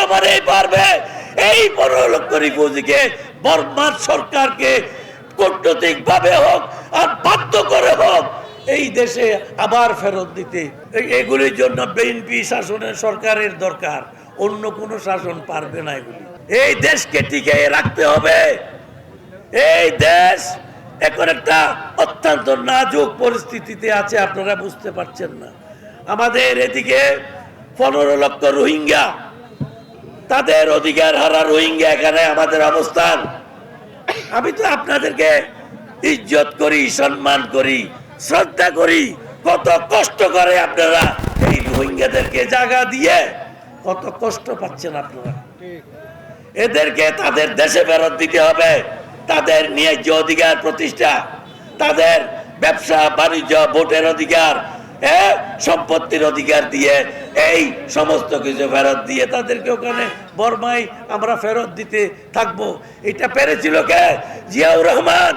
রহমানই পারবে এই 15 লক্ষ রিফিউজিকে বর্মার সরকারকে কূটনৈতিক ভাবে হোক আর বাধ্য করে হোক এই দেশে আবার ফেরত দিতে। এগুলির জন্য বিএনপি শাসনের সরকারের দরকার, অন্য কোনো শাসন পারবে না। এগুলি এই দেশকে টিকিয়ে রাখতে হবে। এই দেশ এখন একটা অত্যন্ত নাজুক পরিস্থিতিতে আছে, আপনারা বুঝতে পারছেন না। আমাদের এদিকে 15 লক্ষ রোহিঙ্গা, তাদের অধিকার হারা রোহিঙ্গা এখানে আমাদের অবস্থান। আমি তো আপনাদেরকে ইজ্জত করি, সম্মান করি, শ্রদ্ধা করি। কত কষ্ট করে আপনারা এই রোহিঙ্গাদেরকে জায়গা দিয়ে কত কষ্ট পাচ্ছেন আপনারা। এদেরকে তাদের দেশে ফেরত দিতে হবে। তাদের ন্যায্য অধিকার প্রতিষ্ঠা, তাদের ব্যবসা বাণিজ্য, ভোটের অধিকার, সম্পত্তির অধিকার দিয়ে এই সমস্ত কিছু ফেরত দিয়ে তাদেরকে ওখানে বর্মায় আমরা ফেরত দিতে থাকবো। এটা পেরেছিল কে? জিয়াউর রহমান।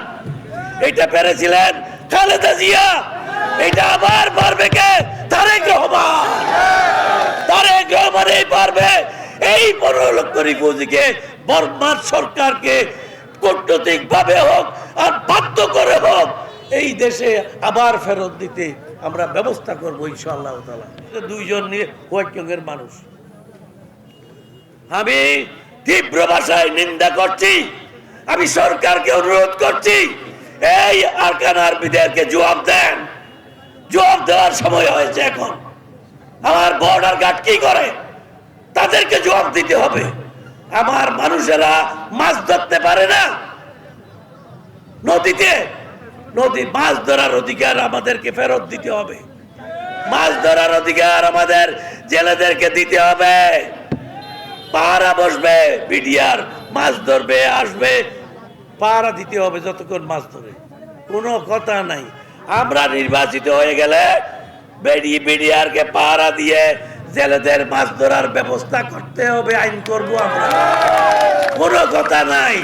এটা পেরেছিলেন খালেদা জিয়া। এটা আবার পারবে কে? তারেক রহমান। তারেক রহমানই পারবে এই 15 লক্ষ রিফিউজিকে বর্মার সরকারকে কূটনৈতিক ভাবে হোক আর বাধ্য করে হোক এই দেশে আবার ফেরত দিতে আমরা ব্যবস্থা করবো ইনশাআল্লাহ তাআলা। দুইজন নিয়ে হোয়াইটঙ্গের মানুষ। আমি তীব্র ভাষায় নিন্দা করছি। আমি সরকারকে অনুরোধ করছি, এই আরকান আর্মিদেরকে জবাব দেন। জবাব দেওয়ার সময় হয়েছে এখন। আমার বর্ডার গার্ড কি করে? তাদেরকে জবাব দিতে হবে। আমার মানুষেরা মাছ ধরতে পারে না নদীতে, মাছ ধরার অধিকার আমাদেরকে ফেরত দিতে হবে। মাছ ধরার অধিকার আমাদের জেলেদেরকে দিতে হবে। পাহারা বসবে, বিডিআর মাছ ধরবে, আসবে, পাহারা দিতে হবে যতক্ষণ মাছ ধরে। কোনো কথা নাই। আমরা নির্বাচিত হয়ে গেলে বিডিআরকে পাহারা দিয়ে জেলেদের মাছ ধরার ব্যবস্থা করতে হবে, আইন করবো আমরা। কোনো কথা নাই।